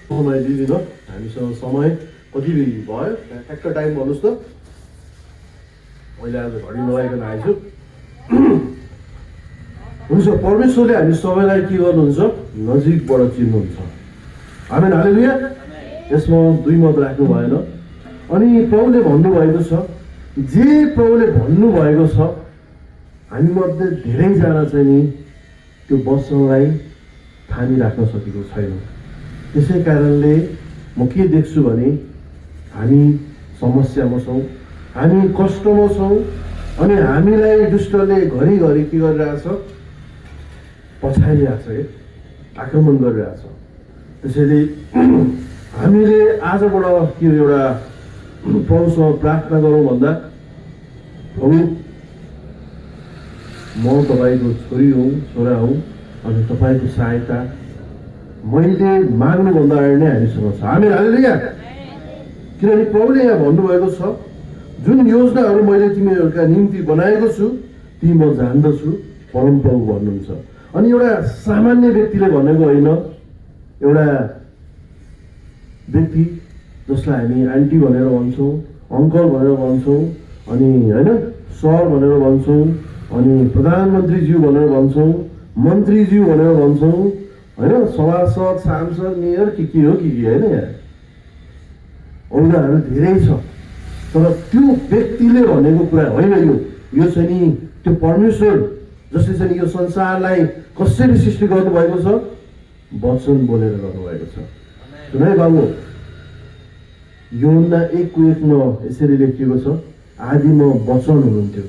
समय दिदिन हामीसँग समय कति भयो ठ्याक्क टाइम भन्नुहोस् त। मैले आज घडी नलाइकन आएछु। हुन्छ, परमेश्वरले हामी सबैलाई के गर्नुहुन्छ? नजिकबाट चिन्नुहुन्छ। आमेन, हालेलुया। यसमा दुई मत राख्नु भएन। अनि प्रभुले भन्नुभएको छ, जे प्रभुले भन्नुभएको छ हामी मध्ये धेरैजना चाहिँ नि त्यो वचनलाई थामिराख्न सकेको छैन। त्यसै कारणले म के देख्छु भने हामी समस्यामा छौँ, हामी कष्टमा छौँ, अनि हामीलाई दुष्टले घरिघरि के गरिरहेछ? पछाडिरहेछ, आक्रमण गरिरहेछ। त्यसैले हामीले आजबाट के एउटा प्रभुसँग प्रार्थना गरौँ भन्दा, प्रभु म तपाईँको छोरी हुँ, छोरा हुँ, अनि तपाईँको सहायता मैले माग्नुभन्दा अगाडि नै हामीसँग छ। हामी हालेलुया। किनभने प्रभुले यहाँ भन्नुभएको छ, जुन योजनाहरू मैले तिमीहरूका निम्ति बनाएको छु ती म जान्दछु, परम प्रभु भन्नुहुन्छ। अनि एउटा सामान्य व्यक्तिले भनेको होइन, एउटा व्यक्ति जसलाई हामी आन्टी भनेर भन्छौँ, अङ्कल भनेर भन्छौँ, अनि होइन सर भनेर भन्छौँ, अनि प्रधानमन्त्रीज्यू भनेर भन्छौँ, मन्त्रीज्यू भनेर भन्छौँ, होइन सभासद, सांसद, मेयर के हो कि होइन, यहाँ औडाहरू धेरै छ। तर त्यो व्यक्तिले भनेको कुरा होइन यो चाहिँ नि त्यो परमेश्वर जसले चाहिँ यो संसारलाई कसरी सृष्टि गर्नुभएको छ? वचन बोलेर गर्नुभएको छ। सुन है बाबु, यूहन्ना 1:1 यसरी लेखिएको छ, आदिमा वचन हुनुहुन्थ्यो।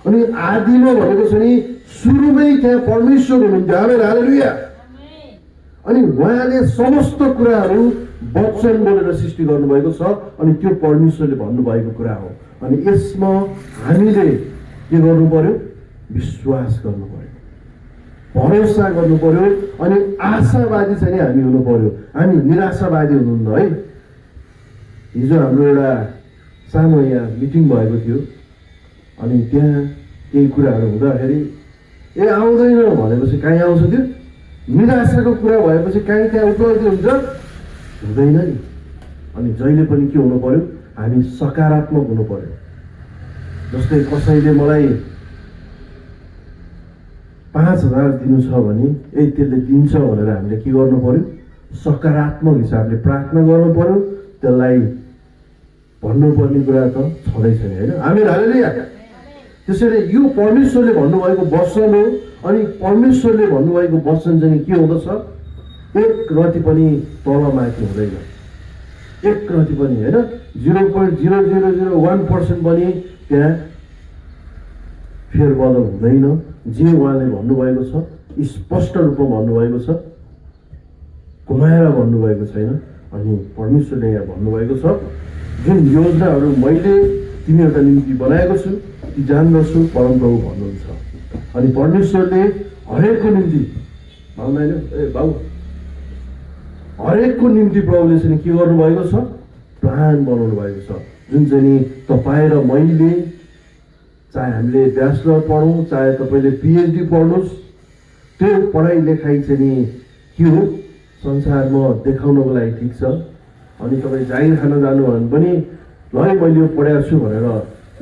अनि आदिमा भनेको छ नि सुरुमै त्यहाँ परमेश्वर हुनुहुन्थ्यो। आमेन, हालेलुया। अनि उहाँले समस्त कुराहरू वचन बोलेर सृष्टि गर्नुभएको छ, अनि त्यो परमेश्वरले भन्नुभएको कुरा हो। अनि यसमा हामीले के गर्नु पर्यो? विश्वास गर्नु पर्यो, भरोसा गर्नु पर्यो, अनि आशावादी चाहिँ हामी हुनु पर्यो। हामी निराशावादी हुनुहुन्न है। हिजो हाम्रो एउटा सानो यहाँ मिटिङ भएको थियो, अनि त्यहाँ केही कुराहरू हुँदाखेरि आउँदैन भनेपछि कहीँ आउँछ? त्यो निराशाको कुरा भएपछि कहीँ त्यहाँ उपलब्धि हुन्छ? हुँदैन नि। अनि जहिले पनि के हुनु पर्यो? हामी सकारात्मक हुनु पर्यो। जस्तै कसैले मलाई 5,000 दिनु छ भने त्यसले दिन्छ भनेर हामीले के गर्नु पर्यो? सकारात्मक हिसाबले प्रार्थना गर्नु पर्यो। त्यसलाई भन्नुपर्ने कुरा त छँदैछ नि, होइन? आमेन, हालेलुया। त्यसैले यो परमेश्वरले भन्नुभएको वचन हो। अनि परमेश्वरले भन्नुभएको वचन चाहिँ के हुँदछ? एक रति पनि तलमाथि हुँदैन, एक रति पनि होइन, 0.0001% पनि त्यहाँ फेरबदल हुँदैन। जे उहाँले भन्नुभएको छ स्पष्ट रूपमा भन्नुभएको छ, घुमाएर भन्नुभएको छैन। अनि परमेश्वरले यहाँ भन्नुभएको छ, जुन योजनाहरू मैले तिमीहरूका निम्ति बनाएको छु ती जान्दछु, परम प्रभु भन्नुहुन्छ। अनि परमेश्वरले हरेकको निम्ति बाबु हरेकको निम्ति प्रभुले चाहिँ के गर्नुभएको छ? प्लान बनाउनु भएको छ। जुन चाहिँ नि तपाईँ र मैले, चाहे हामीले ब्याचलर पढौँ, चाहे तपाईँले पिएचडी पढ्नुहोस्, त्यो पढाइ लेखाइ चाहिँ नि के हो? संसारमा देखाउनको लागि ठिक छ। अनि तपाईँ जागिर खान जानु भने पनि ल मैले यो पढाएको छु भनेर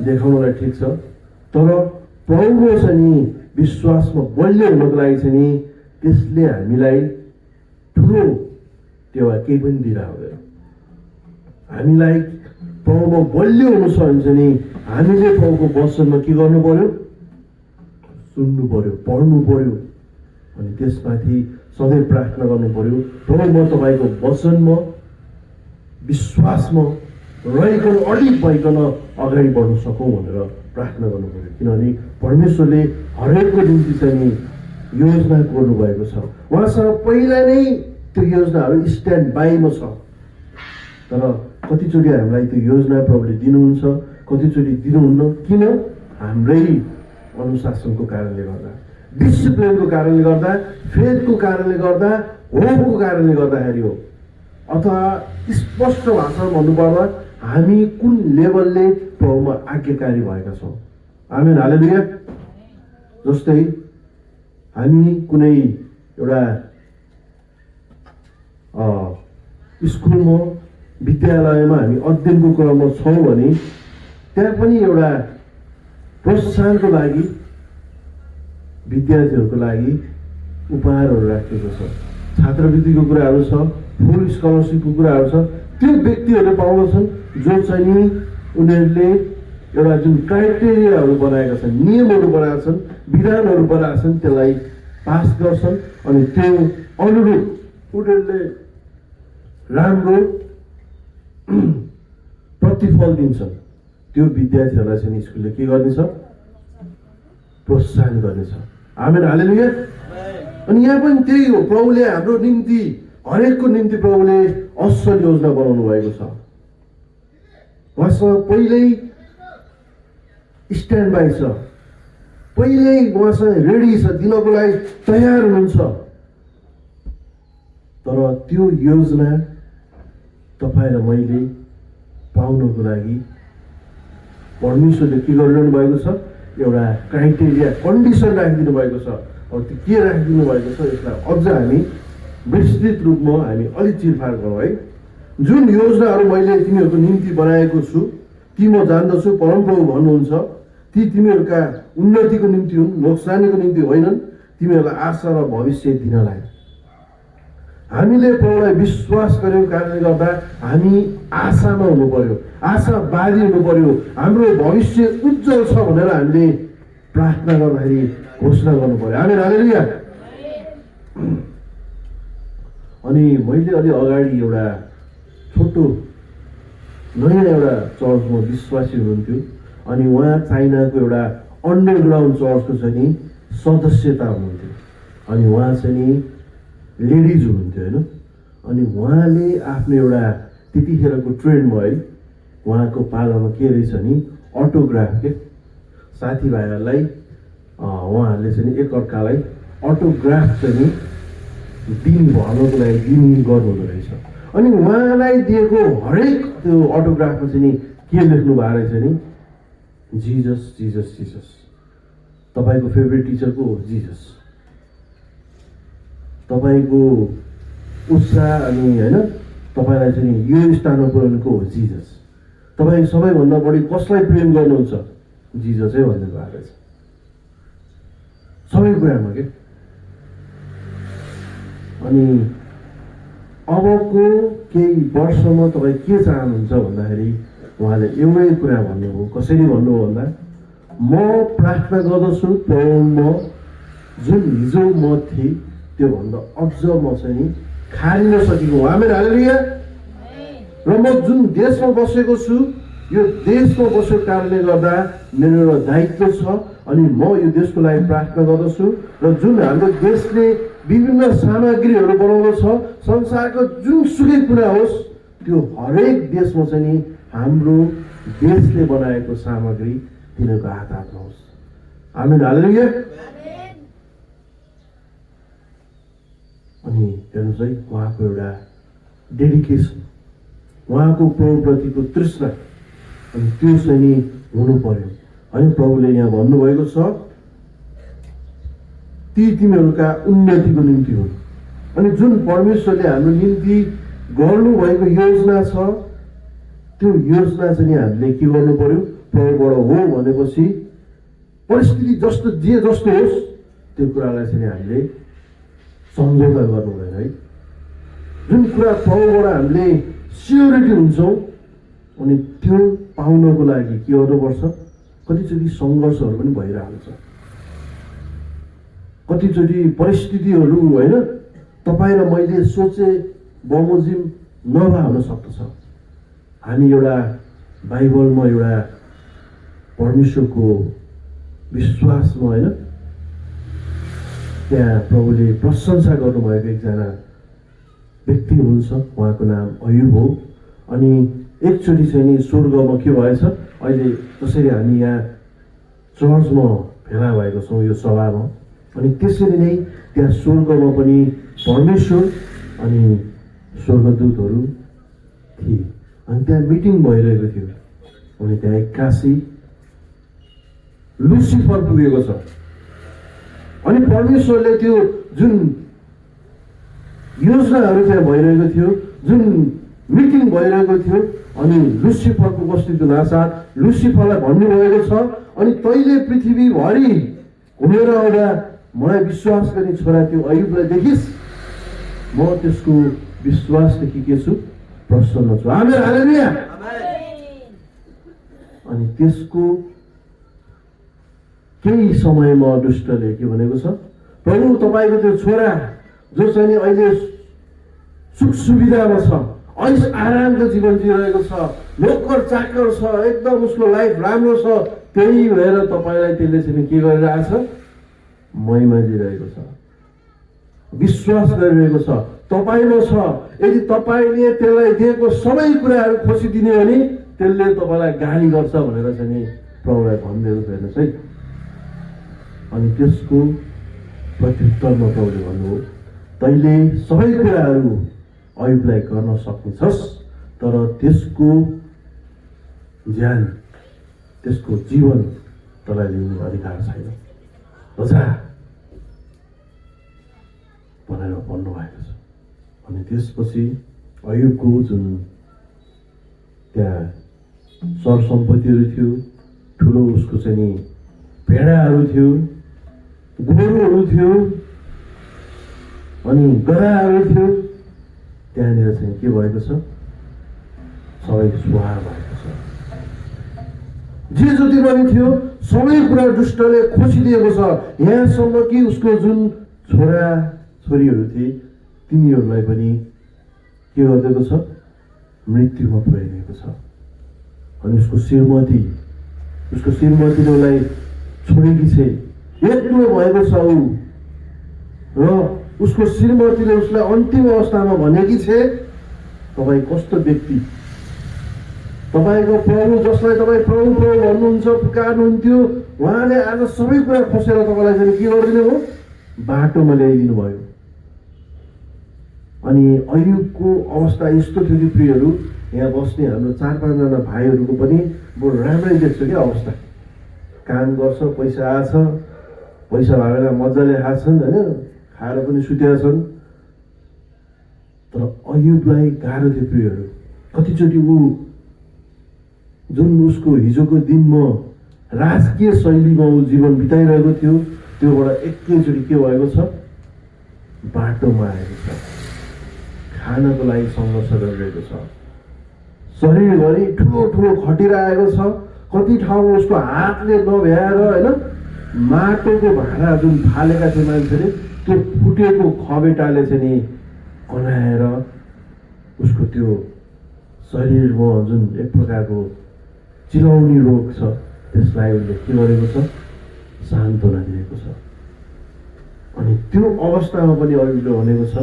देखाउनलाई ठिक छ। तर प्रभुको चाहिँ नि विश्वासमा बलियो हुनको लागि चाहिँ नि त्यसले हामीलाई ठुलो टेवा केही पनि दिइरहेको हुँदैन। हामीलाई प्रभुमा बलियो हुनु छ भने चाहिँ नि हामीले प्रभुको वचनमा के गर्नु पर्यो? सुन्नु पर्यो, पढ्नु पर्यो, अनि त्यसमाथि सधैँ प्रार्थना गर्नु पर्यो। प्रभु म तपाईँको वचनमा विश्वासमा रहिकन अडिग भइकन अगाडि बढ्न सकौँ भनेर प्रार्थना गर्नु पर्यो। किनभने परमेश्वरले हरेकको निम्ति चाहिँ नि योजना गर्नु भएको छ। उहाँसँग पहिला नै त्यो योजनाहरू स्ट्यान्ड बाईमा छ। तर कतिचोटि हामीलाई त्यो योजना प्रभुले दिनुहुन्छ, कतिचोटि दिनुहुन्न। किन? हाम्रै अनुशासनको कारणले गर्दा, डिसिप्लिनको कारणले गर्दा, फेथको कारणले गर्दा, होपको कारणले गर्दाखेरि हो। अथवा स्पष्ट भाषामा भन्नुपर्दा हामी कुन लेभलले प्रभुमा आज्ञाकारी भएका छौँ। आमेन, हालेलुया। जस्तै हामी कुनै एउटा स्कुलमा विद्यालयमा हामी अध्ययनको क्रममा छौँ भने त्यहाँ पनि एउटा प्रोत्साहनको लागि विद्यार्थीहरूको लागि उपहारहरू राखिएको छ, छात्रवृत्तिको कुराहरू छ, फुल स्कलरसिपको कुराहरू छ। त्यो व्यक्तिहरूले पाउँदछन् जो चाहिँ नि उनीहरूले एउटा जुन क्राइटेरियाहरू बनाएका छन्, नियमहरू बनाएका छन्, विधानहरू बनाएका छन्, त्यसलाई पास गर्छन् अनि त्यो अनुरूप उनीहरूले राम्रो प्रतिफल दिन्छन्। त्यो विद्यार्थीहरूलाई चाहिँ स्कुलले के गर्नेछ? प्रोत्साहन गर्नेछ। आमेन, हालेलुया। अनि यहाँ पनि त्यही हो, प्रभुले हाम्रो निम्ति हरेकको निम्ति प्रभुले असल योजना बनाउनु भएको छ। उहाँसँग पहिल्यै स्ट्यान्ड बाई छ, पहिल्यै उहाँसँग रेडी छ, दिनको लागि तयार हुनुहुन्छ। तर त्यो योजना तपाईँ र मैले पाउनको लागि परमेश्वरले के गरिरहनु भएको छ? एउटा क्राइटेरिया, कन्डिसन राखिदिनु भएको छ। अब त्यो के राखिदिनु भएको छ यसलाई अझ हामी विस्तृत रूपमा हामी अलिक चिरफार गरौँ है। जुन योजनाहरू मैले तिमीहरूको निम्ति बनाएको छु ती म जान्दछु, परमप्रभु भन्नुहुन्छ, ती तिमीहरूका उन्नतिको निम्ति हुन्, नोक्सानीको निम्ति होइनन्, तिमीहरूलाई आशा र भविष्य दिनलाई। हामीले प्रभुलाई विश्वास गरेको कारणले गर्दा हामी आशामा हुनु पर्यो, आशावादी हुनु पर्यो। हाम्रो भविष्य उज्जवल छ भनेर हामीले प्रार्थना गर्दाखेरि घोषणा गर्नु पर्यो। आमेन, हालेलुया। अनि मैले अलि अगाडि एउटा छोटो नयाँ एउटा चर्चमा विश्वासी हुनुहुन्थ्यो अनि उहाँ चाइनाको एउटा अन्डरग्राउन्ड चर्चको चाहिँ नि सदस्यता हुनुहुन्थ्यो। अनि उहाँ चाहिँ नि लेडिज हुनुहुन्थ्यो होइन। अनि उहाँले आफ्नो एउटा त्यतिखेरको ट्रेन्डमा है उहाँको पालामा के रहेछ नि अटोग्राफ के साथीभाइहरूलाई उहाँहरूले चाहिँ नि एकअर्कालाई अटोग्राफ चाहिँ नि भन्नको लागि दिने गर्नुहुँदो रहेछ। अनि उहाँलाई दिएको हरेक त्यो अटोग्राफमा चाहिँ नि के लेख्नु भएको रहेछ नि जिजस जिजस जिजस। तपाईँको फेभरेट टिचर को हो? जिजस। तपाईँको उत्साह अनि होइन तपाईँलाई चाहिँ नि यो स्थानमा पुर्याउनुको हो जिजस। तपाईँ सबैभन्दा बढी कसलाई प्रेम गर्नुहुन्छ? जिजसै भन्नु भएको रहेछ सबै कुरामा के। अनि अबको केही वर्षमा तपाईँ के चाहनुहुन्छ भन्दाखेरि उहाँले एउटै कुरा भन्नुभयो। कसरी भन्नुभयो भन्दा म प्रार्थना गर्दछु प्रभुमा जुन हिजो म थिएँ त्योभन्दा अझ म चाहिँ नि खारिन सकेको हो। आमेन, हालेलुया। र म जुन देशमा बसेको छु यो देशमा बसेको कारणले गर्दा मेरो एउटा दायित्व छ अनि म यो देशको लागि प्रार्थना गर्दछु। र जुन हाम्रो देशले विभिन्न सामग्रीहरू बनाउँदछ, संसारको जुनसुकै कुरा होस् त्यो हरेक देशमा चाहिँ नि हाम्रो देशले बनाएको सामग्री तिनीहरूको हात हातमा होस्। आमेन, हालेलुया। अनि हेर्नुहोस् है उहाँको एउटा डेडिकेसन, उहाँको प्रभुप्रतिको तृष्णा अनि त्यो चाहिँ नि हुनु पर्यो। अनि प्रभुले यहाँ भन्नुभएको छ ती तिमीहरूका उन्नतिको निम्ति हुन्। अनि जुन परमेश्वरले हाम्रो निम्ति गर्नुभएको योजना छ त्यो योजना चाहिँ नि हामीले के गर्नु पर्यो? प्रभुबाट हो भनेपछि परिस्थिति जस्तो जे जस्तो होस् त्यो कुरालाई चाहिँ हामीले सम्झौता गर्नु हुँदैन है। जुन कुरा प्रभुबाट हामीले सियोरिटी हुन्छौँ अनि त्यो पाउनको लागि के गर्नुपर्छ? कतिचोटि सङ्घर्षहरू पनि भइरहन्छ, कतिचोटि परिस्थितिहरू होइन तपाईँ र मैले सोचे बमोजिम नभए हुन सक्दछ। हामी एउटा बाइबलमा एउटा परमेश्वरको विश्वासमा होइन त्यहाँ प्रभुले प्रशंसा गर्नुभएको एकजना व्यक्ति हुनुहुन्छ, उहाँको नाम अयुब हो। अनि एकचोटि चाहिँ नि स्वर्गमा के भएछ? अहिले जसरी हामी यहाँ चर्चमा भेला भएको छौँ यो सभामा, अनि त्यसरी नै त्यहाँ स्वर्गमा पनि परमेश्वर अनि स्वर्गदूतहरू थिए। अनि त्यहाँ मिटिङ भइरहेको थियो अनि त्यहाँ एक्कासी लुसिफर पुगेको छ। अनि परमेश्वरले त्यो जुन योजनाहरू त्यहाँ भइरहेको थियो, जुन मिटिङ भइरहेको थियो। अनि लुसिफरको उपस्थिति नासाथ लुसिफरलाई भन्नुभएको छ, अनि तैँले पृथ्वीभरि घुमेर आउँदा मलाई विश्वास गर्ने छोरा त्यो अयुबलाई देखिस्, म त्यसको विश्वासदेखि के छु, प्रसन्न छु। आमेन, हालेलुया। अनि त्यसको केही समयमा दुष्टले के भनेको छ, प्रभु तपाईँको त्यो छोरा जो चाहिँ नि अहिले सुख सुविधामा छ, ऐस आरामको जीवन जिरहेको छ, नोकर चाकर छ, एकदम उसको लाइफ राम्रो छ, त्यही भएर तपाईँलाई त्यसले चाहिँ के गरिरहेको छ, महिमा दिइरहेको छ, विश्वास गरिरहेको छ, तपाईँमा छ। यदि तपाईँले त्यसलाई दिएको सबै कुराहरू खोसिदिने हो भने त्यसले तपाईँलाई गाली गर्छ भनेर चाहिँ नि प्रभुलाई भनिदिएको हेर्नुहोस् है। अनि त्यसको प्रत्युत्तरमा प्रभुले भन्नुभयो, तैँले सबै कुराहरू अयुबलाई गर्न सक्नेछस्, तर त्यसको ज्यान, त्यसको जीवन तँलाई लिने अधिकार छैन, रजा भनेर भन्नुभएको छ। अनि त्यसपछि अयुबको जुन त्यहाँ सरसम्पत्तिहरू थियो, ठुलो उसको चाहिँ नि भेडाहरू थियो, गोरुहरू थियो, अनि गधाहरू थियो, त्यहाँनिर चाहिँ के भएको छ, सबै स्वाहा भएको छ। जे जति पनि थियो सबै कुरा दुष्टले खोसिदिएको छ, यहाँसम्म कि उसको जुन छोरा छोरीहरू थिए तिनीहरूलाई पनि के गरिदिएको छ, मृत्युमा पुर्याइदिएको छ। अनि उसको श्रीमतीले उसलाई छोडेकी छे, एक्लो भएको छ ऊ, र उसको श्रीमतीले उसलाई अन्तिम अवस्थामा भनेकी छे, तपाईँ कस्तो व्यक्ति, तपाईँको प्रभु जसलाई तपाईँ प्रभु प्रभु भन्नुहुन्छ, पुकार्नुहुन्थ्यो, उहाँले आज सबै कुरा खोसेर तपाईँलाई चाहिँ के गरिदिनु हो, बाटोमा ल्याइदिनु भयो। अनि अयुबको अवस्था यस्तो थियो कि प्रियहरू, यहाँ बस्ने हाम्रो 4-5 जना भाइहरूको पनि बरु राम्रै देख्छु क्या अवस्था। काम गर्छ, पैसा आछ, पैसा भएर मजाले खान्छन् होइन, खाएर पनि सुतेका छन्। तर अयुबलाई गाह्रो थियो प्रियहरू। कतिचोटि ऊ जुन उसको हिजोको दिनमा राजकीय शैलीमा ऊ जीवन बिताइरहेको थियो, त्योबाट एकैचोटि के भएको छ, बाटोमा आएको छ, खानको लागि सङ्घर्ष गरिरहेको छ, शरीरभरि ठुलो ठुलो खटिरहेको छ। कति ठाउँमा उसको हातले नभ्याएर होइन माटोको भाँडा जुन फालेका थियो मान्छेले, त्यो फुटेको खबेटाले चाहिँ नि कनाएर उसको त्यो शरीरमा जुन एक प्रकारको चिलाउने रोग छ त्यसलाई उसले के गरेको छ, सान्त्वना दिएको छ। अनि त्यो अवस्थामा पनि अरूले भनेको छ,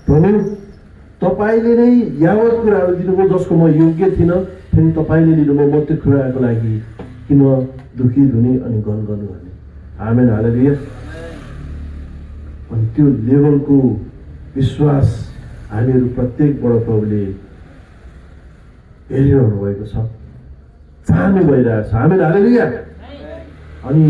प्रभु तपाईँले नै यावत कुराहरू दिनुभयो जसको म योग्य थिइनँ, फेरि तपाईँले लिनुभयो, म त्यो कुराको लागि किन दुखित हुने अनि गनगन गर्ने। आमेन, हालेलुया। अनि त्यो लेभलको विश्वास हामीहरू प्रत्येकबाट प्रभुले हेरिरहनु भएको छ, चाहनु भइरहेको छ। आमेन, हालेलुया। अनि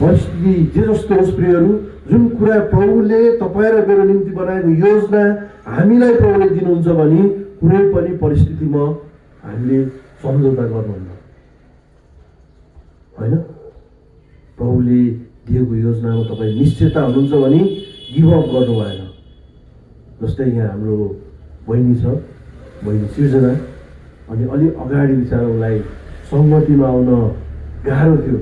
परिस्थिति जे जस्तो होस् प्रियहरू, जुन कुरा प्रभुले तपाईँ र मेरो निम्ति बनाएको योजना हामीलाई प्रभुले दिनुहुन्छ भने कुनै पनि परिस्थितिमा हामीले सम्झौता गर्नुहुन्न होइन। प्रभुले दिएको योजनामा तपाईँ निश्चयता हुनुहुन्छ भने गिभअप गर्नु भएन। जस्तै यहाँ हाम्रो बहिनी छ, बहिनी सृजना, अनि अलि अगाडि बिचरा उसलाई सङ्गतिमा आउन गाह्रो थियो,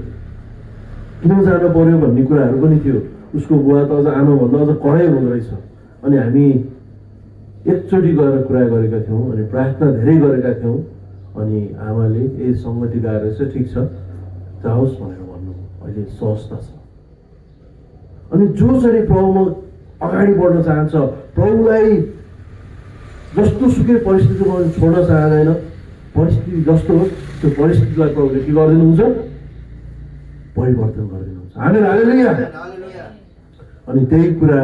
किन जानु पर्यो भन्ने कुराहरू पनि थियो। उसको बुवा त अझ आमाभन्दा अझ कडै हुँदो रहेछ। अनि हामी एकचोटि गएर कुरा गरेका थियौँ, अनि प्रार्थना धेरै गरेका थियौँ। अनि आमाले ए सङ्गति गएर चाहिँ ठिक छ जाओस् भनेर भन्नुभयो, अहिले सहजता छ। अनि जो चाहिँ प्रभुमा अगाडि बढ्न चाहन्छ, प्रभुलाई जस्तो सुकै परिस्थितिमा छोड्न चाहँदैन, परिस्थिति जस्तो होस् त्यो परिस्थितिलाई प्रभुले के गरिदिनुहुन्छ, परिवर्तन गरिदिनुहुन्छ। आमेन, हालेलुया। अनि त्यही कुरा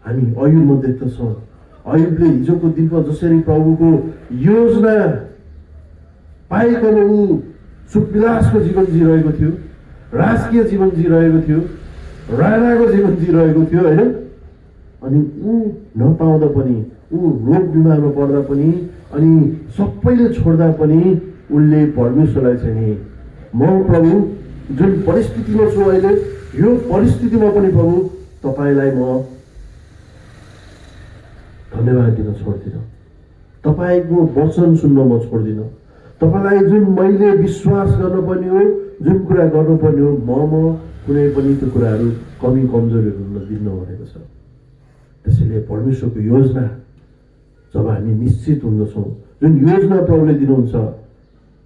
हामी अयुबमा देख्दछौँ। अयुबले हिजोको दिनमा जसरी प्रभुको योजना पाइकन ऊ सुखविलासको जीवन जिरहेको थियो, राजकीय जीवन जिरहेको थियो, राणाको जीवन जिरहेको थियो होइन, अनि ऊ नपाउँदा पनि, ऊ रोग बिमारमा पर्दा पनि, अनि सबैले छोड्दा पनि उसले परमेश्वरलाई चाहिँ नि म प्रभु जुन परिस्थितिमा छु अहिले, यो परिस्थितिमा पनि प्रभु तपाईँलाई म धन्यवाद दिन छोड्दिनँ। तपाईँको वचन सुन्न म छोड्दिनँ। तपाईँलाई जुन मैले विश्वास गर्नुपर्ने हो, जुन कुरा गर्नुपर्ने हो, म कुनै पनि त्यो कुराहरू कमी कमजोरीहरू नदिन्न भनेको छ। त्यसैले परमेश्वरको योजना जब हामी निश्चित हुँदछौँ, जुन योजना प्रभुले दिनुहुन्छ,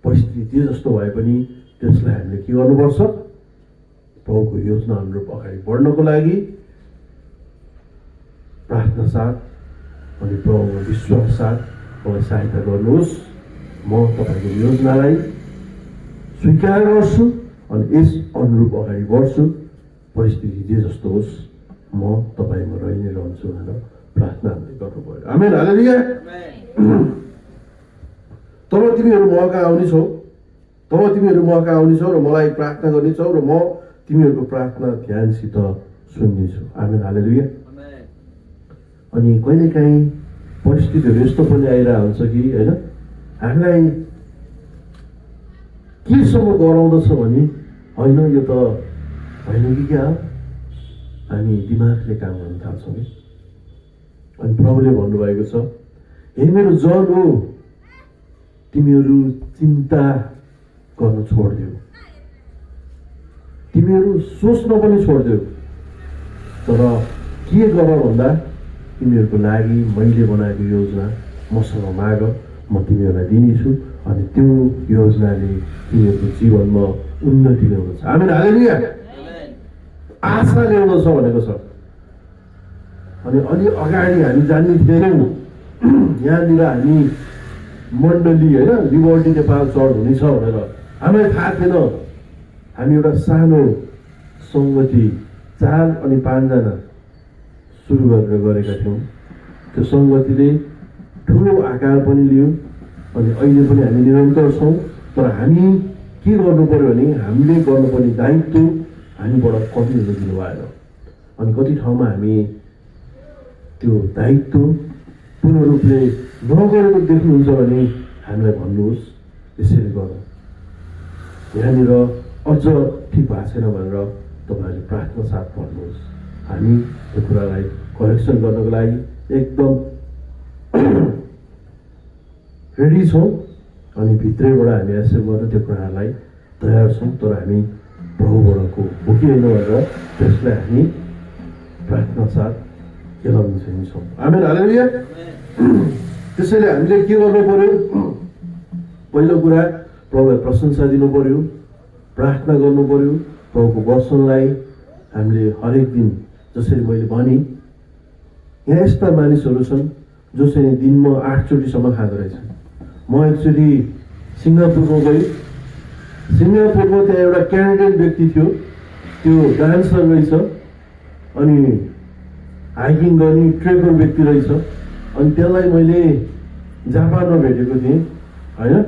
परिस्थिति जे जस्तो भए पनि त्यसलाई हामीले के गर्नुपर्छ? प्रभुको योजना अनुरूप अगाडि बढ्नको लागि प्रार्थना साथ अनि प्रभुमा विश्वास साथ मलाई सहायता गर्नुहोस्। म तपाईँको योजनालाई स्वीकार गर्छु अनि यस अनुरूप अगाडि बढ्छु। परिस्थिति जे जस्तो होस्, म तपाईँमा रहि नै रहन्छु भनेर प्रार्थना हामीले गर्नु पर्यो। आमेन, हालेलुया। तब तिमीहरू मका आउनेछौ, तब तिमीहरू मका आउनेछौ र मलाई प्रार्थना गर्नेछौ र म तिमीहरूको प्रार्थना ध्यानसित सुन्नेछु। आमेन, हालेलुया। अनि कहिलेकाहीँ परिस्थितिहरू यस्तो पनि आइरहेको हुन्छ कि होइन, हामीलाई केसम्म गराउँदछ भने होइन यो त होइन कि क्या, हामी दिमागले काम गर्न थाल्छौँ कि। अनि प्रभुले भन्नुभएको छ, हे मेरो जन हो, तिमीहरू चिन्ता गर्न छोडिदेऊ, तिमीहरू सोच्न पनि छोडिदेऊ, तर के गर भन्दा तिमीहरूको लागि मैले बनाएको योजना मसँग माग, म तिमीहरूलाई दिनेछु अनि त्यो योजनाले तिमीहरूको जीवनमा उन्नति ल्याउँदछ। आमेन, हालेलुया। आशा ल्याउँदछ भनेको छ। अनि अलि अगाडि हामी जान्ने थिएनौँ यहाँनिर हामी मण्डली होइन लिबर्टी नेपाल चर्च हुनेछ भनेर हामीलाई थाहा थिएन। हामी एउटा सानो सङ्गति 4 अनि 5 जना सुरु गरेर गरेका थियौँ। त्यो सङ्गतिले ठुलो आकार पनि लियो अनि अहिले पनि हामी निरन्तर छौँ। तर हामी के गर्नु पर्यो भने हामीले गर्नुपर्ने दायित्व हामीबाट कति हुन दिनु भएन। अनि कति ठाउँमा हामी त्यो दायित्व पूर्ण रूपले नगरेको देख्नुहुन्छ भने हामीलाई भन्नुहोस्, यसरी गर, यहाँनिर अझ ठिक भएको छैन भनेर तपाईँहरूले प्रार्थना साथ भन्नुहोस्। हामी त्यो कुरालाई करेक्सन गर्नको लागि एकदम रेडी छौँ अनि भित्रैबाट हामी एक्सेप्ट गर्न त्यो कुराहरूलाई तयार छौँ। तर हामी प्रभुबाटको बोकी होइन भनेर त्यसलाई हामी प्रार्थना साथ केलाउन चाहिन्छौँ। आमेन, हालेलुया। त्यसैले हामीले के गर्नु पर्यो? पहिलो कुरा प्रभुलाई प्रशंसा दिनु पर्यो, प्रार्थना गर्नु पर्यो। प्रभुको वचनलाई हामीले हरेक दिन, जसरी मैले भने, यहाँ यस्ता मानिसहरू छन् जो चाहिँ दिनमा 8 चोटिसम्म खाँदो रहेछ। म एकचोटि सिङ्गापुरमा गएँ। सिङ्गापुरमा त्यहाँ एउटा क्यानेडियन व्यक्ति थियो, त्यो डान्सर रहेछ अनि हाइकिङ गर्ने ट्रेकर व्यक्ति रहेछ। अनि त्यसलाई मैले जापानमा भेटेको थिएँ होइन,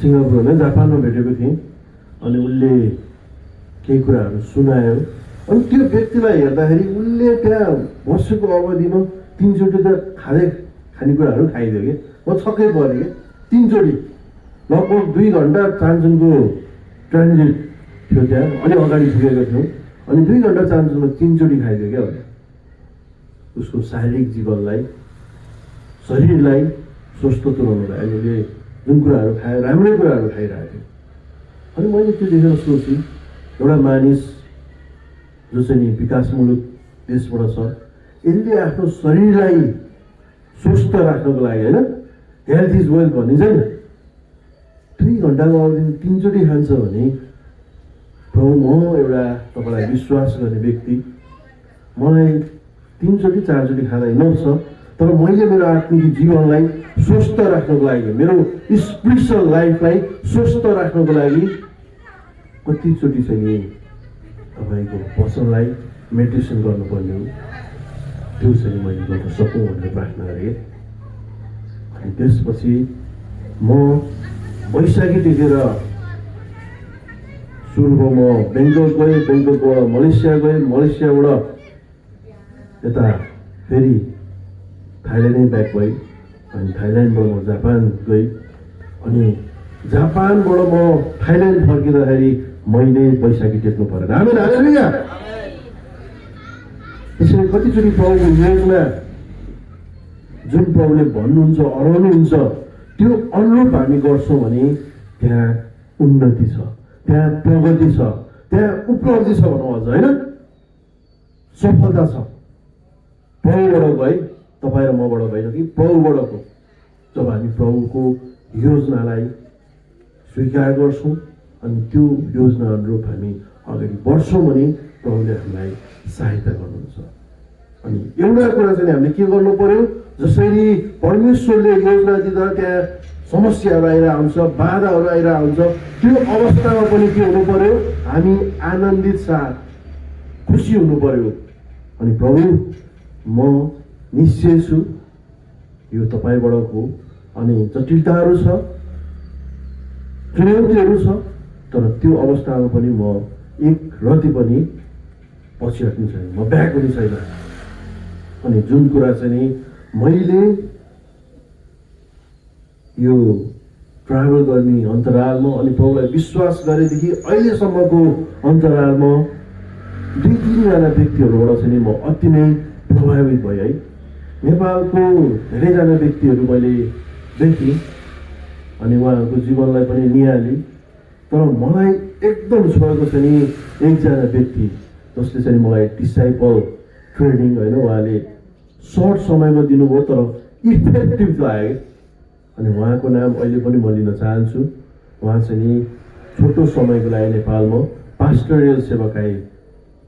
सिङ्गापुरमा जापानमा भेटेको थिएँ। अनि उसले केही कुराहरू सुनायो। अनि त्यो व्यक्तिलाई हेर्दाखेरि उसले त्यहाँ वर्षको अवधिमा 3 चोटि त खानेकुराहरू खाइदियो कि। म छक्कै परेँ कि 3 चोटि, लगभग 2 घन्टा चान्चुनको ट्रान्जिट थियो त्यहाँ, अलि अगाडि पुगेको थियौँ। अनि 2 घन्टा चान्चुनमा 3 चोटि खाइदियो क्या उसले। उसको शारीरिक जीवनलाई, शरीरलाई स्वस्थ तुल्याउनलाई हामीले जुन कुराहरू खायो, राम्रै कुराहरू खाइरहेको थियो। अनि मैले त्यो देखेर सोचेँ, एउटा मानिस जो चाहिँ नि विकासमूलक देशबाट छ, यसले आफ्नो शरीरलाई स्वस्थ राख्नको लागि होइन, हेल्थ इज वेल्थ भनिन्छ नि, 2 घन्टाको अवधिमा 3 चोटि खान्छ भने प्रभु म एउटा तपाईँलाई विश्वास गर्ने व्यक्ति, मलाई 3 चोटि 4 चोटि खाँदा इनफ छ। तर मैले मेरो आत्मिक जीवनलाई स्वस्थ राख्नको लागि, मेरो स्पिरिचुअल लाइफलाई स्वस्थ राख्नको लागि कतिचोटि चाहिँ नि तपाईँको वचनलाई मेडिटेसन गर्नुपर्ने हो, त्यो चाहिँ मैले गर्न सकौँ भनेर प्रार्थना गरेँ। अनि त्यसपछि म वैशाखी देखेर सुरुमा म बेङ्गलोर गएँ, बेङ्गलोरबाट मलेसिया गएँ, मलेसियाबाट यता फेरि थाइल्यान्डै ब्याक भएँ अनि थाइल्यान्डबाट म जापान गएँ अनि जापानबाट म थाइल्यान्ड फर्किँदाखेरि मैले बैशाखी टेक्नु परेन। Amen hallelujah. त्यसैले कतिचोटि प्रभुको योजना जुन प्रभुले भन्नुहुन्छ अराउनुहुन्छ त्यो अनुरूप हामी गर्छौँ भने त्यहाँ उन्नति छ, त्यहाँ प्रगति छ, त्यहाँ उपलब्धि छ भनौँ अझ होइन, सफलता छ। प्रभुबाट गए तपाईँ र मबाट भएन कि प्रभुबाटको जब हामी प्रभुको योजनालाई स्वीकार गर्छौँ अनि त्यो योजना अनुरूप हामी अगाडि बढ्छौँ भने प्रभुले हामीलाई सहायता गर्नुहुन्छ। अनि एउटा कुरा चाहिँ हामीले के गर्नु पर्यो, जसरी परमेश्वरले योजना दिँदा त्यहाँ समस्याहरू आइरहेको हुन्छ, बाधाहरू आइरहेको हुन्छ, त्यो अवस्थामा पनि के हुनु पर्यो, हामी आनन्दित साथ खुसी हुनु पर्यो। अनि प्रभु म निश्चय छु यो तपाईँबाटको अनि जटिलताहरू छ, चुनौतीहरू छ, तर त्यो अवस्थामा पनि म एक रति पनि पछि हट्ने छैन, म ब्याक हुने छैन। अनि जुन कुरा चाहिँ नि मैले यो ट्राभल गर्ने अन्तरालमा अनि प्रभुलाई विश्वास गरेदेखि अहिलेसम्मको अन्तरालमा 2-3जना व्यक्तिहरूबाट चाहिँ नि म अति नै प्रभावित भएँ है। नेपालको धेरैजना व्यक्तिहरू मैले देखेँ अनि उहाँहरूको जीवनलाई पनि निहालेँ, तर मलाई एकदम छोएको छ नि एकजना व्यक्ति जसले चाहिँ मलाई डिसाइपल ट्रेनिङ होइन उहाँले सर्ट समयमा दिनुभयो तर इफेक्टिभ लाग्यो। अनि उहाँको नाम अहिले पनि म लिन चाहन्छु। उहाँ चाहिँ नि छोटो समयको लागि नेपालमा पास्टरियल सेवाकाई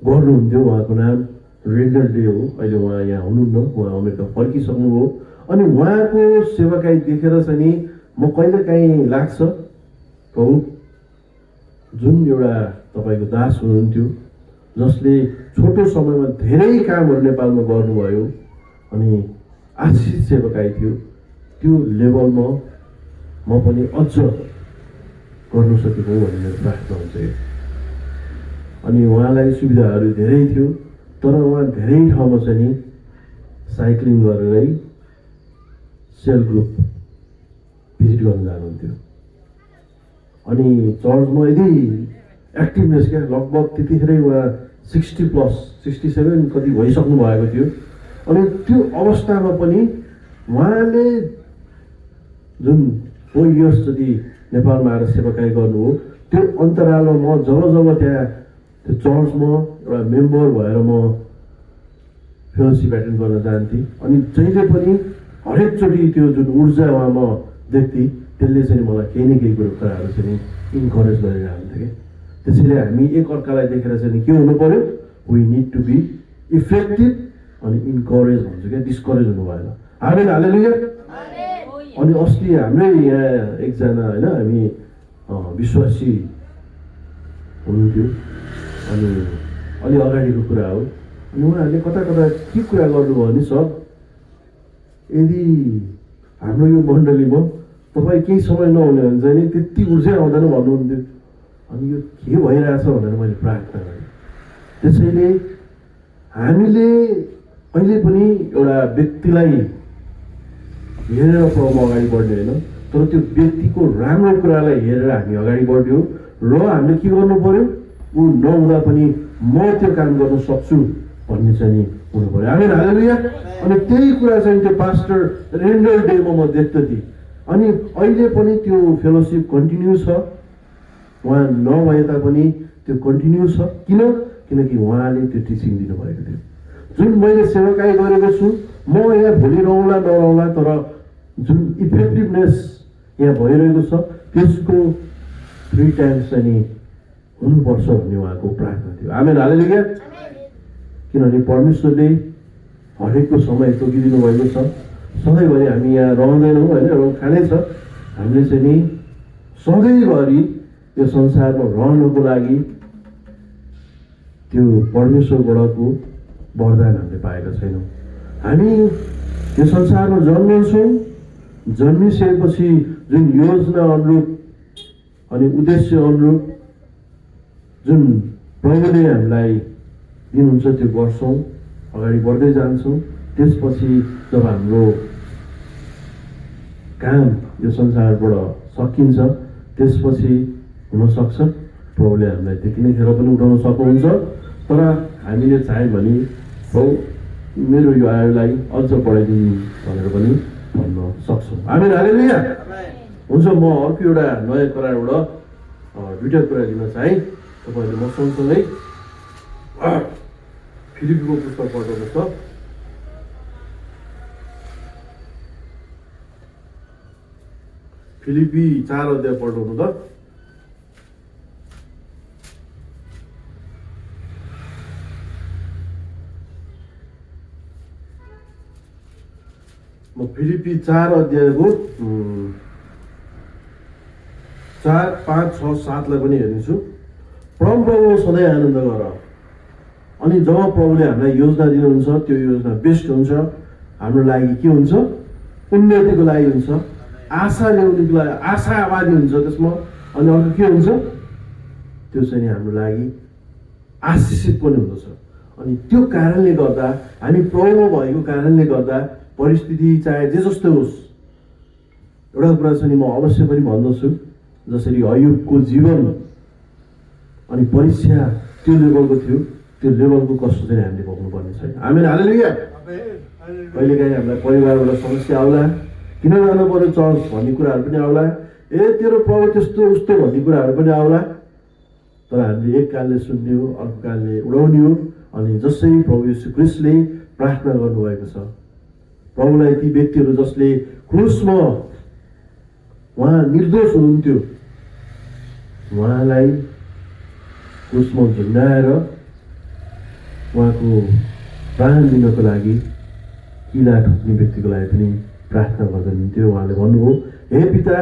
गर्नुहुन्थ्यो। उहाँको नाम रेन्डल डे हो। अहिले उहाँ यहाँ हुनुहुन्न, उहाँ अमेरिका फर्किसक्नुभयो। अनि उहाँको सेवाकाई देखेर चाहिँ नि म कहिलेकाहीँ लाग्छ प्रभु जुन एउटा तपाईँको दास हुनुहुन्थ्यो जसले छोटो समयमा धेरै कामहरू नेपालमा गर्नुभयो अनि आशिष सेवाकाई थियो, त्यो लेभलमा म पनि अझ गर्नु सकेको भन्ने मेरो प्रार्थना हुन्छ। अनि उहाँलाई सुविधाहरू धेरै थियो तर उहाँ धेरै ठाउँमा चाहिँ नि साइक्लिङ गरेरै सेल ग्रुप भिजिट गर्न जानुहुन्थ्यो। अनि चर्चमा यदि एक्टिभनेस क्या लगभग त्यतिखेरै उहाँ 60+ कति भइसक्नु भएको थियो। अनि त्यो अवस्थामा पनि उहाँले जुन 4 इयर्स जति नेपालमा आएर सेवाकाई गर्नु हो त्यो अन्तरालमा म जब जब त्यहाँ त्यो चर्चमा एउटा मेम्बर भएर म फेलोसिप एटेन्ड गर्न जान्थेँ अनि जहिले पनि हरेकचोटि त्यो जुन ऊर्जा उहाँमा देख्थेँ त्यसले चाहिँ मलाई केही न केही कुराहरू चाहिँ इन्करेज गरिरहन्थ्यो क्या। त्यसैले हामी एक अर्कालाई देखेर चाहिँ के हुनु पर्यो, we need to be effective अनि इन्करेज भन्छ क्या, डिस्करेज हुनु भएन। Amen hallelujah. अनि अस्ति हाम्रै यहाँ एकजना होइन हामी विश्वासी हुनुहुन्थ्यो अनि अलि अगाडिको कुरा हो। अनि उहाँहरूले कता कता के कुरा गर्नुभयो भने सर यदि हाम्रो यो मण्डलीमा तपाईँ केही समय नहुने भने चाहिँ नि त्यति ऊर्जा आउँदैन भन्नुहुन्थ्यो। अनि यो के भइरहेछ भनेर मैले प्रार्थना गरेँ। त्यसैले हामीले अहिले पनि एउटा व्यक्तिलाई हेरेर प्रभुमा अगाडि बढ्ने होइन तर त्यो व्यक्तिको राम्रो कुरालाई हेरेर हामी अगाडि बढ्यौँ र हामीले के गर्नु पर्यो, ऊ नहुँदा पनि म त्यो काम गर्न सक्छु भन्ने चाहिँ नि हुनु पर्यो। Amen hallelujah. अनि त्यही कुरा चाहिँ त्यो पास्टर रेन्डल डेमा म देख्दथेँ। अनि अहिले पनि त्यो फेलोसिप कन्टिन्यू छ, उहाँ नभए तापनि त्यो कन्टिन्यू छ। किनकि उहाँले त्यो टिचिङ दिनुभएको थियो। जुन मैले सेवाकाई गरेको छु म यहाँ भोलि रहँला नरहँला तर जुन इफेक्टिभनेस यहाँ भइरहेको छ त्यसको 3 टाइम्स चाहिँ नि हुनुपर्छ भन्ने उहाँको प्रार्थना थियो। Amen hallelujah. किनभने परमेश्वरले हरेकको समय तोकिदिनु भएको छ। सधैँभरि हामी यहाँ रहँदैनौँ होइन, खानै छ। हामीले चाहिँ नि सधैँभरि यो संसारमा रहनको लागि त्यो परमेश्वरबाटको वरदान हामीले पाएका छैनौँ। हामी यो संसारमा जन्मन्छौँ, जन्मिसकेपछि जुन योजना अनुरूप अनि उद्देश्य अनुरूप जुन प्रभुले हामीलाई दिनुहुन्छ त्यो गर्छौँ, अगाडि बढ्दै जान्छौँ। त्यसपछि जब हाम्रो काम यो संसारबाट सकिन्छ, त्यसपछि हुनसक्छ प्रभुले हामीलाई त्यति नै खेर पनि उठाउन सक्नुहुन्छ। तर हामीले चाह्यो भने प्रभु मेरो यो आयुलाई अझ बढाइदिनु भनेर पनि भन्न सक्छौँ। आमेन, हालेलुया। हुन्छ, म अर्को एउटा नयाँ करारबाट दुईवटा कुरा दिन चाहे तपाईँहरूले म सँगसँगै फिलिपीको पुस्तक पढ्नुपर्छ। फिलिपी 4 अध्याय पढ्नु त। म फिलिपी 4 अध्यायको 4, 5, 6, 7लाई पनि हेर्नेछु। परमप्रभुमा सधैँ आनन्द गर। अनि जब प्रभुले हामीलाई योजना दिनुहुन्छ त्यो योजना बेस्ट हुन्छ, हाम्रो लागि के हुन्छ, उन्नतिको लागि हुन्छ, आशा ल्याउनेको लागि आशावादी हुन्छ त्यसमा। अनि अर्को के हुन्छ, त्यो चाहिँ नि हाम्रो लागि आशिषित पनि हुँदछ। अनि त्यो कारणले गर्दा हामी प्रभुमा भएको कारणले गर्दा परिस्थिति चाहे जे जस्तो होस्, एउटा कुरा चाहिँ नि म अवश्य पनि भन्दछु, जसरी अयुबको जीवन अनि परीक्षा त्यो लेभलको थियो, त्यो लेभलको कष्ट चाहिँ हामीले भोग्नुपर्ने छैन। आमेन, हालेलुया। कहिलेकाहीँ हामीलाई परिवारबाट समस्या आउला, किन जानु पर्यो चर्च भन्ने कुराहरू पनि आउला, तेरो प्रभु त्यस्तो उस्तो भन्ने कुराहरू पनि आउला। तर हामीले एक कानले सुन्ने हो, अर्को कानले उडाउने हो। अनि जसै प्रभु येशू ख्रीष्टले प्रार्थना गर्नुभएको छ, प्रभुलाई ती व्यक्तिहरू जसले क्रुसमा उहाँ निर्दोष हुनुहुन्थ्यो, उहाँलाई क्रुसमा झुन्डाएर उहाँको प्राण दिनको लागि किला ठोक्ने व्यक्तिको लागि पनि प्रार्थना गर्नुहुन्थ्यो। उहाँले भन्नुभयो, हे पिता,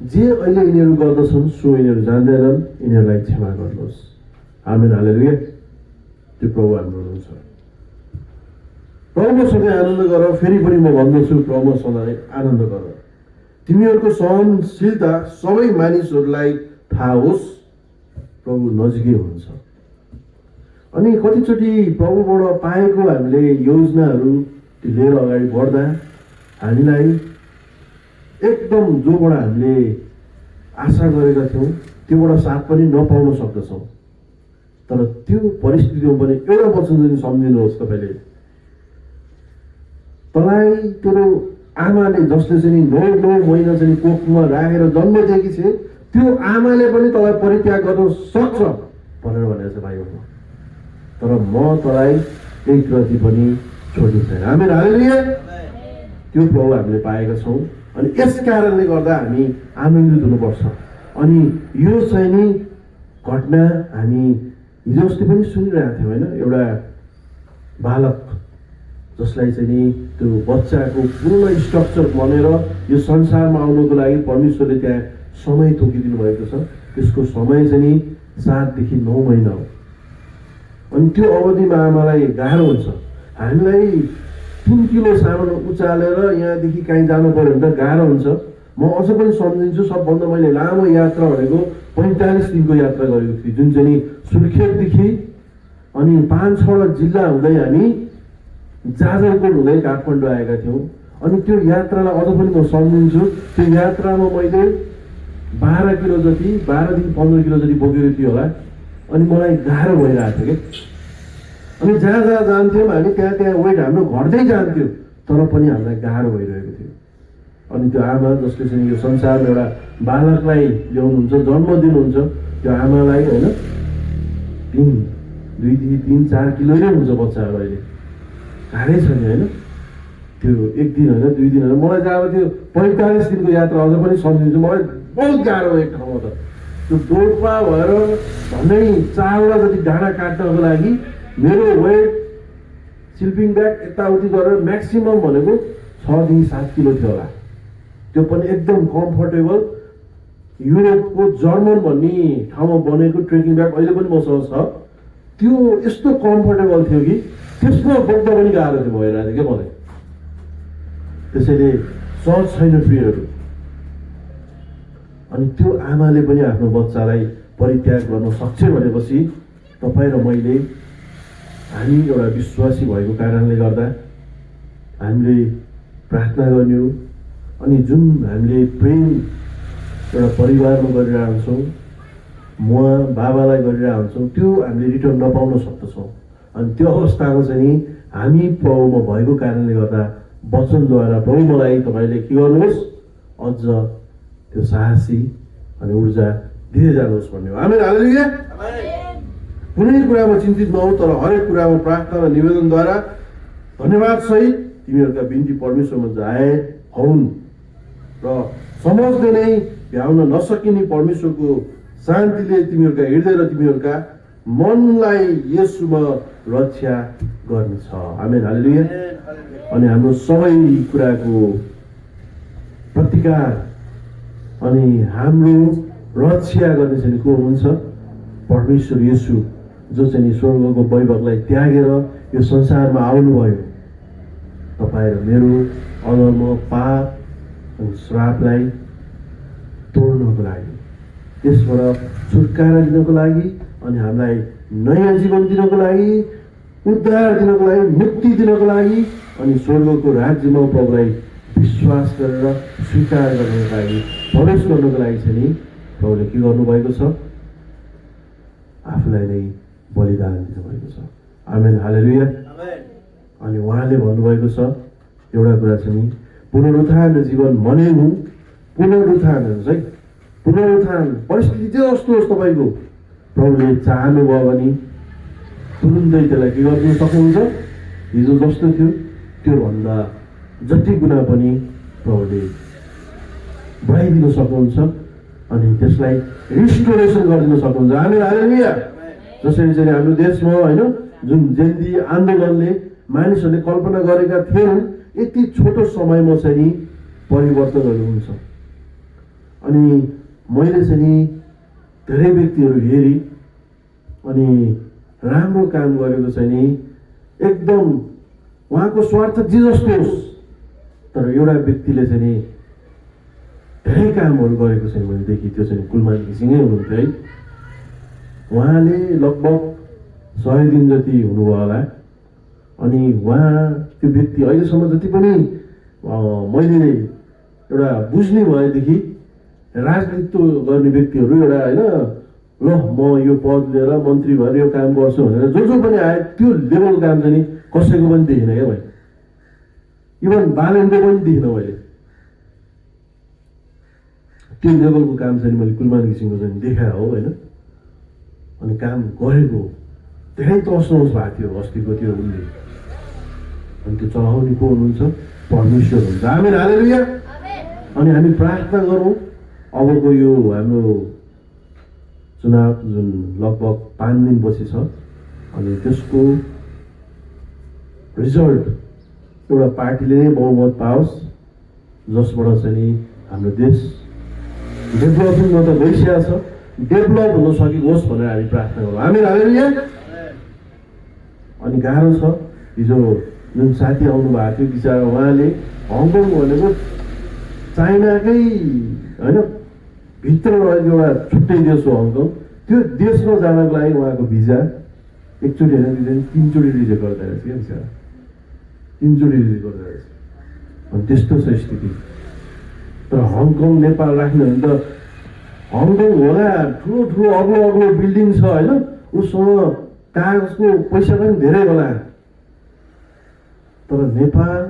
जे अहिले यिनीहरू गर्दछन् सो यिनीहरू जान्दैनन्, यिनीहरूलाई क्षमा गर्नुहोस्। आमेन, हालेलुया। त्यो प्रभु हाम्रो हुनुहुन्छ। प्रभुमा सधैँ आनन्द गर। फेरि पनि म भन्दछु, प्रभुमा सधैँ आनन्द गर। तिमीहरूको सहनशीलता सबै मानिसहरूलाई थाहा होस्, प्रभु नजिकै हुनुहुन्छ। अनि कतिचोटि प्रभुबाट पाएको हामीले योजनाहरू त्यो लिएर अगाडि बढ्दा हामीलाई एकदम जोबाट हामीले आशा गरेका थियौँ त्योबाट साथ पनि नपाउन सक्दछौँ। तर त्यो परिस्थितिमा पनि एउटा वचन चाहिँ सम्झिनुहोस्, तपाईँले तँलाई तेरो आमाले जसले चाहिँ 9 महिना चाहिँ कोखमा राखेर जन्म दिएकी छे, त्यो आमाले पनि तँलाई परित्याग गर्न सक्छ भनेर भनेको छ बाइबलमा। तर म तँलाई एक रति पनि छोड्ने छैन। आमेन, हालेलुया। त्यो प्रभु हामीले पाएका छौँ। अनि यस कारणले गर्दा हामी आनन्दित हुनुपर्छ। अनि यो चाहिँ नि घटना हामी हिजो अस्ति पनि सुनिरहेको थियौँ होइन, एउटा बालक जसलाई चाहिँ नि त्यो बच्चाको पूर्ण स्ट्रक्चर बनेर यो संसारमा आउनको लागि परमेश्वरले त्यहाँ समय तोकिदिनु भएको छ। त्यसको समय चाहिँ नि 7 देखि 9 महिना हो। अनि त्यो अवधिमा आमालाई गाह्रो हुन्छ। हामीलाई 3 किलो सामान उचालेर यहाँदेखि कहीँ जानु पर्यो भने त गाह्रो हुन्छ। म अझ पनि सम्झिन्छु, सबभन्दा मैले लामो यात्रा भनेको 45 दिनको यात्रा गरेको थिएँ, जुन चाहिँ नि सुर्खेतदेखि अनि 5-6 जिल्ला हुँदै हामी जाजरकोट हुँदै काठमाडौँ आएका थियौँ। अनि त्यो यात्रालाई अझ पनि म सम्झिन्छु। त्यो यात्रामा मैले 12 किलो जति 12 देखि 15 किलो जति बोकेको थियो होला। अनि मलाई गाह्रो भइरहेको थियो कि। अनि जहाँ जहाँ जान्थ्यौँ हामी त्यहाँ वेट हाम्रो घट्दै जान्थ्यो, तर पनि हामीलाई गाह्रो भइरहेको थियो। अनि त्यो आमा जसले चाहिँ यो संसारमा एउटा बालकलाई ल्याउनुहुन्छ, जन्म दिनुहुन्छ, त्यो आमालाई होइन 2-3-4 किलो नै हुन्छ बच्चाहरू अहिले। गाह्रै छ नि होइन, त्यो एक दिन होइन 2 दिन होइन। मलाई चाहिँ अब त्यो 45 दिनको यात्रा अझ पनि सम्झिन्छु। मलाई बहुत गाह्रो एक ठाउँमा त त्यो डोल्पा भएर झन्डै 4वटा जति डाँडा काट्नको लागि मेरो वेट स्लिपिङ ब्याग यताउति गरेर म्याक्सिमम भनेको 6 देखि 7 किलो थियो होला। त्यो पनि एकदम कम्फर्टेबल युरोपको जर्मन भन्ने ठाउँमा बनेको ट्रेकिङ ब्याग अहिले पनि मसँग छ। त्यो यस्तो कम्फर्टेबल थियो कि त्यसमा बोक्दा पनि गाह्रो थियो भइरहेको थियो क्या मलाई। त्यसैले सहज छैन प्रियहरू। अनि त्यो आमाले पनि आफ्नो बच्चालाई परित्याग गर्न सक्छ भनेपछि तपाईँ र मैले हामी एउटा विश्वासी भएको कारणले गर्दा हामीले प्रार्थना गर्ने हो। अनि जुन हामीले प्रेम एउटा परिवारमा गरिरहेको हुन्छौँ, म बाबालाई गरिरहेको हुन्छौँ, त्यो हामीले रिटर्न नपाउन सक्दछौँ। अनि त्यो अवस्थामा चाहिँ हामी प्रभुमा भएको कारणले गर्दा वचनद्वारा प्रभु मलाई तपाईँले के गर्नुहोस्, अझ त्यो साहसी अनि ऊर्जा दिँदै जानुहोस् भन्ने हो। आमेन, हालेलुया। कुनै कुरामा चिन्तित नहौ, तर हरेक कुरामा प्रार्थना र निवेदनद्वारा धन्यवाद सहित तिमीहरूका बिन्ती परमेश्वरमा जाए हुन् र समझले नै भ्याउन नसकिने परमेश्वरको शान्तिले तिमीहरूका हृदय र तिमीहरूका मनलाई यसुमा रक्षा गर्नेछ। आमेन, हालेलुया। अनि हाम्रो सबै कुराको प्रतिकार अनि हाम्रो रक्षा गर्ने चाहिँ को हुनुहुन्छ? परमेश्वर येशू, जो चाहिँ स्वर्गको वैभवलाई त्यागेर यो संसारमा आउनुभयो तपाईँ र मेरो अधर्म, पाप अनि श्रापलाई तोड्नको लागि, त्यसबाट छुटकारा दिनको लागि अनि हामीलाई नयाँ जीवन दिनको लागि, उद्धार दिनको लागि, मुक्ति दिनको लागि अनि स्वर्गको राज्यमा प्रभुलाई विश्वास गरेर स्वीकार गर्नको लागि, प्रवेश गर्नको लागि चाहिँ नि प्रभुले के गर्नुभएको छ? आफूलाई नै बलिदान दिनुभएको छ। आमेन, हालेलुया। अनि उहाँले भन्नुभएको छ एउटा कुरा चाहिँ नि पुनरुत्थान जीवन मने हुँ। पुनरुत्थान है, पुनरुत्थान परिस्थिति जे जस्तो होस् तपाईँको, प्रभुले चाहनुभयो भने तुरुन्तै त्यसलाई के गर्नु सक्नुहुन्छ? हिजो जस्तो थियो त्योभन्दा जति गुणा पनि प्रभुले बढाइदिन सक्नुहुन्छ अनि त्यसलाई रिस्टोरेसन गरिदिन सक्नुहुन्छ। आमेन, हालेलुया। जसरी चाहिँ हाम्रो देशमा होइन जुन जेन्जी आन्दोलनले मानिसहरूले कल्पना गरेका थिएनन्, यति छोटो समयमा चाहिँ नि परिवर्तनहरू हुन्छ। अनि मैले चाहिँ नि धेरै व्यक्तिहरू हेरी अनि राम्रो काम गरेको चाहिँ नि एकदम उहाँको स्वार्थ जे जस्तो होस्, तर एउटा व्यक्तिले चाहिँ नि धेरै कामहरू गरेको चाहिँ मैले देखेँ। त्यो चाहिँ कुलमान घिसिङै हुनुहुन्थ्यो है। उहाँले लगभग 100 दिन जति हुनुभयो होला। अनि उहाँ त्यो व्यक्ति अहिलेसम्म जति पनि मैले एउटा बुझ्ने भएदेखि राजनीति गर्ने व्यक्तिहरू एउटा होइन, ल म यो पद लिएर मन्त्री भएर यो काम गर्छु भनेर जो पनि आयो त्यो लेभलको काम चाहिँ कसैको पनि देखिनँ क्या भाइ। इभन बालेनको पनि देखिनँ मैले। त्यो लेभलको काम चाहिँ मैले कुलमान घिसिङको चाहिँ देखाएँ हो होइन। अनि काम गरेको धेरै तसनस भएको थियो अस्तिको त्यो उनले। अनि त्यो चलाउने को हुनुहुन्छ? परमेश्वर हुनुहुन्छ। आमेन, हालेलुया। अनि हामी प्रार्थना गरौँ अबको यो हाम्रो चुनाव जुन लगभग 5 दिनपछि छ अनि त्यसको रिजल्ट एउटा पार्टीले नै बहुमत पाओस् जसबाट चाहिँ हाम्रो देश डेभलपिङमा त गइसकेको छ, डेभलप हुन सकेको होस् भनेर हामी प्रार्थना गरौँ। आमेन, हालेलुया। अनि गाह्रो छ। हिजो जुन साथी आउनु भएको थियो बिचरा, उहाँले हङकङ भनेको चाइनाकै होइन भित्र रहेको एउटा छुट्टै देश हो हङकङ। त्यो देशमा जानको लागि उहाँको भिजा एकचोटि होइन 3चोटि रिजेक्ट गर्दो रहेछ क्या बिचरा, 3चोटि रिजेक्ट गर्दो रहेछ। अनि त्यस्तो छ स्थिति। तर हङकङ नेपाल राख्ने भने त हङकङ होला ठुलो ठुलो अग्लो अग्लो बिल्डिङ छ होइन, उसँग कागजको पैसा पनि धेरै होला। तर नेपाल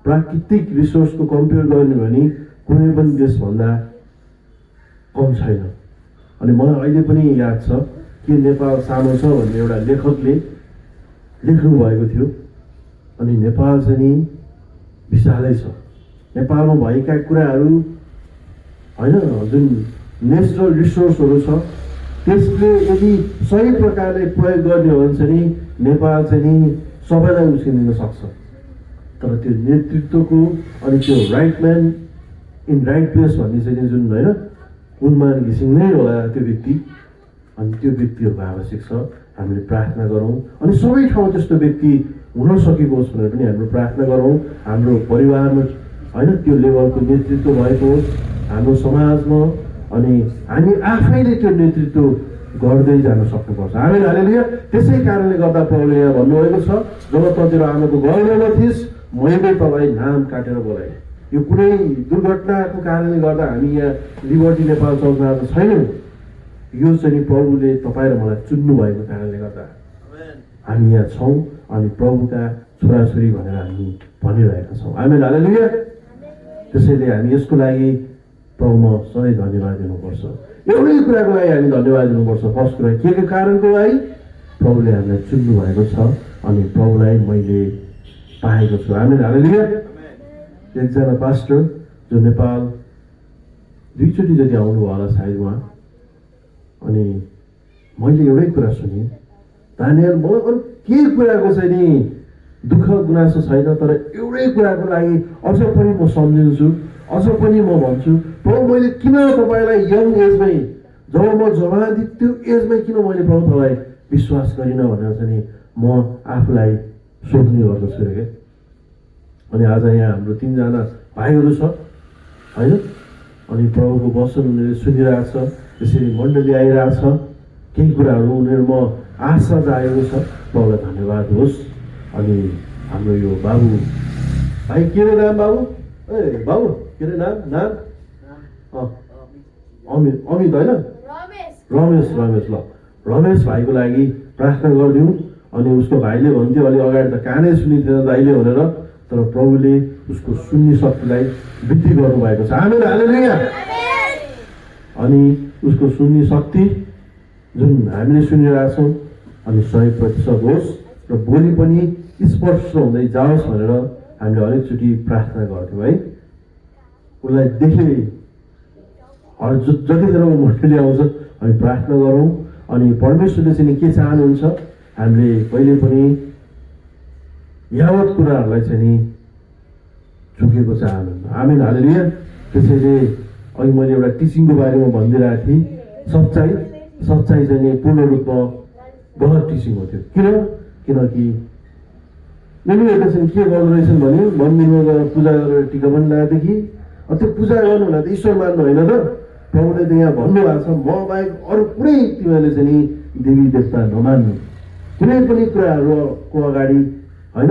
प्राकृतिक रिसोर्सको कम्पेयर गर्ने भने कुनै पनि देशभन्दा कम छैन। अनि मलाई अहिले पनि याद छ कि नेपाल सानो छ भन्ने एउटा लेखकले लेख्नु भएको थियो। अनि नेपाल चाहिँ नि विशालै छ। नेपालमा भएका कुराहरू होइन जुन नेचुरल रिसोर्सहरू छ त्यसले यदि सही प्रकारले प्रयोग गर्ने हो भने चाहिँ नेपाल चाहिँ नि सबैलाई उस्किन सक्छ। तर त्यो नेतृत्वको अनि त्यो right man in right place भन्ने चाहिँ जुन होइन कुलमान घिसिङ नै होला त्यो व्यक्ति। अनि त्यो व्यक्तिहरूको आवश्यक छ। हामीले प्रार्थना गरौँ अनि सबै ठाउँ त्यस्तो व्यक्ति हुन सकेको होस् भनेर पनि हाम्रो प्रार्थना गरौँ। हाम्रो परिवारमा होइन त्यो लेभलको नेतृत्व भएको होस् हाम्रो समाजमा, अनि हामी आफैले त्यो नेतृत्व गर्दै जान सक्नुपर्छ। आमेन, हालेलुया। त्यसै कारणले गर्दा प्रभुले यहाँ भन्नुभएको छ, जब त तेरो आमाको गर्भमा थिइस् मैले तँलाई नाम काटेर बोलाएँ। यो कुनै दुर्घटनाको कारणले गर्दा हामी यहाँ लिबर्टी नेपाल चौधमा त छैनौँ। यो चाहिँ नि प्रभुले तपाईँ र मलाई चुन्नु भएको कारणले गर्दा हामी यहाँ छौँ अनि प्रभुका छोराछोरी भनेर हामी भनिरहेका छौँ। आमेन, हालेलुया। त्यसैले हामी यसको लागि प्रभुमा सधैँ धन्यवाद दिनुपर्छ। एउटै कुराको लागि हामी धन्यवाद दिनुपर्छ। फर्स्ट कुरा के कारणको लागि? प्रभुले हामीलाई चुन्नु भएको छ अनि प्रभुलाई मैले पाएको छु। आमेन, हालेलुया। एकजना पास्टर जो नेपाल 2 चोटि जति आउनुभयो होला सायद उहाँ, अनि मैले एउटै कुरा सुनेँ, दानियल मलाई अरू के कुराको चाहिँ नि दुःख गुनासो छैन, तर एउटै कुराको लागि अझ पनि म सम्झिन्छु, अझ पनि म भन्छु, प्रभु मैले किन तपाईँलाई यङ एजमै, जब म जवानी त्यो एजमै किन मैले प्रभु तपाईँलाई विश्वास गरिनँ भनेर चाहिँ नि म आफूलाई सोध्ने गर्दछु क्या। अनि आज यहाँ हाम्रो 3 जना भाइहरू छ होइन, अनि प्रभुको वचन उनीहरूले सुनिरहेको छ, त्यसरी मण्डली आइरहेछ, केही कुराहरू उनीहरूमा आशा जागेको छ। प्रभुलाई धन्यवाद होस्। अनि हाम्रो यो बाबु भाइ के रे नाम? बाबु ए बाबु के रे नाम? अमित होइन, रमेश ल, रमेश भाइको लागि प्रार्थना गरिदिउँ। अनि उसको भाइले भन्थ्यो अलि अगाडि त कानै सुनिँदैन दाइले भनेर, तर प्रभुले उसको सुन्ने शक्तिलाई वृद्धि गर्नुभएको छ। आमेन, हालेलुया। अनि उसको सुन्ने शक्ति जुन हामीले सुनिरहेछौँ अनि 100% होस् र भोलि पनि स्पष्ट हुँदै जाओस् भनेर हामीले हरेकचोटि प्रार्थना गर्थ्यौँ है। उसलाई देखे जतिजना मण्डली आउँछ हामी प्रार्थना गरौँ। अनि परमेश्वरले चाहिँ के चाहनुहुन्छ, हामीले कहिले पनि यावत कुराहरूलाई चाहिँ नि झुकेको चाहनुहुन्न। आमेन, हालेलुया। त्यसैले अघि मैले एउटा टिचिङको बारेमा भनिदिइरहेको थिएँ। सच्चाइ चाहिँ नि पूर्ण रूपमा गलत टिचिङ हो त्यो। किनकि उनीहरूले चाहिँ के गर्दो रहेछन् भने मन्दिरमा गएर पूजा गरेर टिका पनि लगाएदेखि त्यो पूजा गर्नु भन्दा त ईश्वर मान्नु होइन त। प्रभुले त यहाँ भन्नुभएको छ, म बाहेक अरू कुनै तिमीहरूले चाहिँ नि देवी देवता नमान्नु, कुनै पनि कुराहरूको अगाडि होइन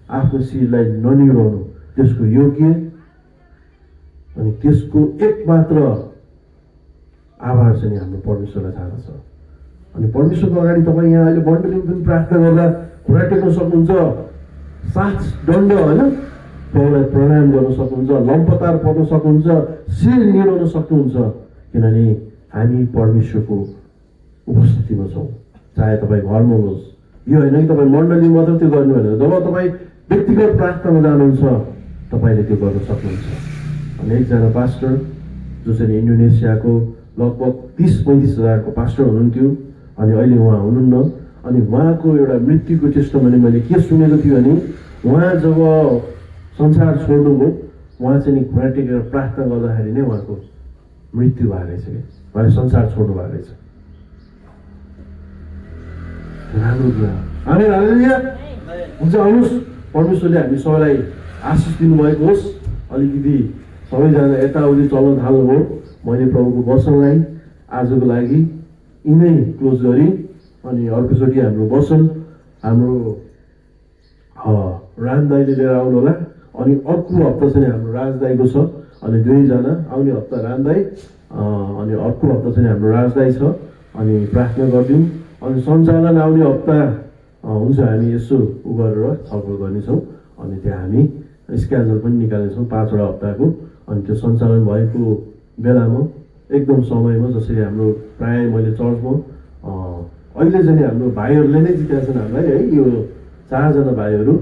आफ्नो शिरलाई ननिराउनु, त्यसको योग्य अनि त्यसको एकमात्र आभार चाहिँ हाम्रो परमेश्वरलाई थाहा छ। अनि परमेश्वरको अगाडि तपाईँ यहाँ अहिले मण्डलीमा पनि प्रार्थना गर्दा घुँडा टेक्न सक्नुहुन्छ, साथ दण्ड होइन प्रभुलाई प्रणाम गर्न सक्नुहुन्छ, लम्पतार पर्न सक्नुहुन्छ, शिर निराउन सक्नुहुन्छ, किनभने हामी परमेश्वरको उपस्थितिमा छौँ। चाहे तपाईँ घरमा होस्, यो होइन कि तपाईँ मण्डली मात्र त्यो गर्नु भनेर, जब तपाईँ व्यक्तिगत प्रार्थनामा जानुहुन्छ तपाईँले त्यो गर्न सक्नुहुन्छ। अनि एकजना पास्टर जो चाहिँ इन्डोनेसियाको लगभग 30-35 हजारको पास्टर हुनुहुन्थ्यो, अनि अहिले उहाँ हुनुहुन्न। अनि उहाँको एउटा मृत्युको टेस्टमनी मैले के सुनेको थियो भने उहाँ जब संसार छोड्नुभयो, उहाँ चाहिँ घुँडा टेकेर प्रार्थना गर्दाखेरि नै उहाँको मृत्यु भएको रहेछ कि उहाँले संसार छोड्नु भएको रहेछ। राम्रो कुरा। आमेन, हालेलुया। हुन्छ, आउनुहोस्, परमेश्वरले हामी सबैलाई आशिष दिनुभएको होस्। अलिकति सबैजना यताउति चल्न थाल्नुभयो। मैले प्रभुको वचनलाई आजको लागि यिनै क्लोज गरेँ। अनि अर्कोचोटि हाम्रो वचन हाम्रो राम दाईले लिएर आउनु होला। अनि अर्को हप्ता चाहिँ हाम्रो राज दाईको छ, अनि 2 जना आउने हप्ता राम दाई अनि अर्को हप्ता चाहिँ हाम्रो राज दाई छ। अनि प्रार्थना गरिदिउँ। अनि सञ्चालन आउने हप्ता हुन्छ, हामी यसो गरेर छलफल गर्नेछौँ। अनि त्यहाँ हामी स्क्याजल पनि निकाल्नेछौँ 5वटा हप्ताको। अनि त्यो सञ्चालन भएको बेलामा एकदम समयमा, जसरी हाम्रो प्रायः मैले चर्चमा अहिले चाहिँ हाम्रो भाइहरूले नै जितेका छन् हामीलाई है। यो 4 जना भाइहरू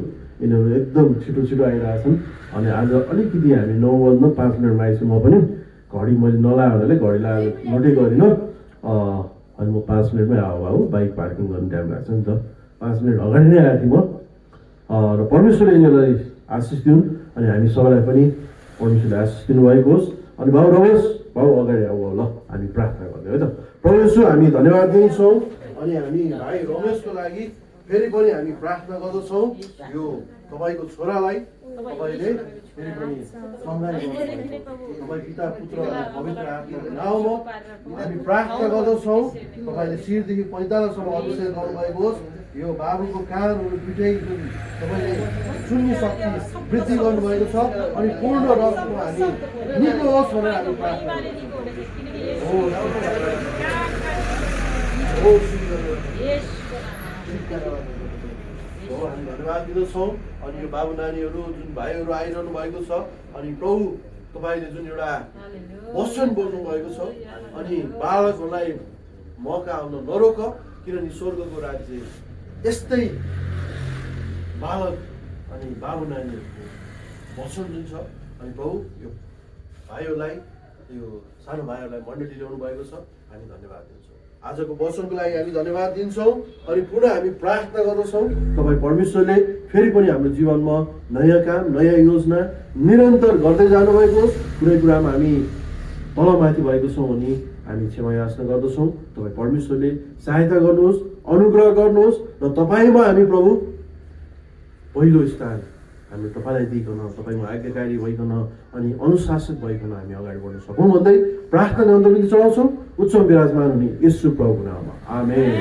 यिनीहरू एकदम छिटो आइरहेछन्। अनि आज अलिकति हामी 9 बज्न 5 मिनटमा आइछु। म पनि घडी मैले नलाएर घडी लगाएर नोटै गरिनँ। अनि म 5 मिनटमै आऊ बाइक पार्किङ गर्ने टाइम लाग्छ नि त, 5 मिनट अगाडि नै आएको थिएँ म। र परमेश्वरले यिनीहरूलाई आशिष दिउन्। अनि हामी सबैलाई पनि परमेश्वरले आशिष दिनुभएको होस्। अनि बाबु रमेश, बाबु अगाडि आऊ ल, हामी प्रार्थना गर्ने है त। परमेश्वर हामी धन्यवाद दिन्छौँ। अनि हामी भाइ रमेशको लागि फेरि पनि हामी प्रार्थना गर्दछौँ। यो तपाईँको छोरालाई तपाईँले फेरि पनि सम्झाइ गर्नुभएको, तपाईँ पिता पुत्र पवित्र आत्माको नाउँमा हामी प्रार्थना गर्दछौँ। तपाईँले शिरदेखि पैतालासम्म अभिषेक गर्नुभएको होस्। यो बाबुको कानहरू दुइटै जुन तपाईँले सुन्ने शक्ति वृद्धि गर्नुभएको छ अनि पूर्ण रसको हामी निको होस् भनेर हामी प्रार्थना हामी धन्यवाद दिँदछौँ। अनि यो बाबु नानीहरू जुन भाइहरू आइरहनु भएको छ अनि प्रभु तपाईँले जुन एउटा वचन बोल्नु भएको छ अनि बालकहरूलाई मौका आउन नरोक, किनभने स्वर्गको राज्य यस्तै बालक अनि बाबु नानीहरूको वचन जुन छ। अनि प्रभु यो भाइहरूलाई यो सानो भाइहरूलाई मण्डली ल्याउनु भएको छ, हामी धन्यवाद दिन्छौँ। आजको वचनको लागि हामी धन्यवाद दिन्छौँ अनि पुनः हामी प्रार्थना गर्दछौँ तपाईँ परमेश्वरले फेरि पनि हाम्रो जीवनमा नयाँ काम नयाँ योजना निरन्तर गर्दै जानुभएको होस्। कुनै कुरामा हामी तलमाथि भएको छौँ भने हामी क्षमा याचना गर्दछौँ। तपाईँ परमेश्वरले सहायता गर्नुहोस्, अनुग्रह गर्नुहोस् र तपाईँमा हामी प्रभु पहिलो स्थान हामी तपाईँलाई दिइकन तपाईँमा आज्ञाकारी भइकन अनि अनुशासित भइकन हामी अगाडि बढ्न सकौँ भन्दै प्रार्थना अन्तर्गत चढाउँछौँ उच्च विराजमान हुने येशू प्रभुको नाममा आमेन।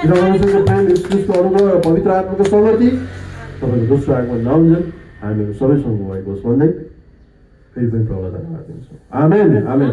प्रेम, ईश्वरको अनुग्रह र पवित्र आत्माको संगति तपाईँको दोस्रो आगमन नहुन्जेल हामीहरू सबैसँग भएको होस् भन्दै फेरि पनि प्रभुलाई धन्यवाद दिन्छौँ। आमेन आमेन।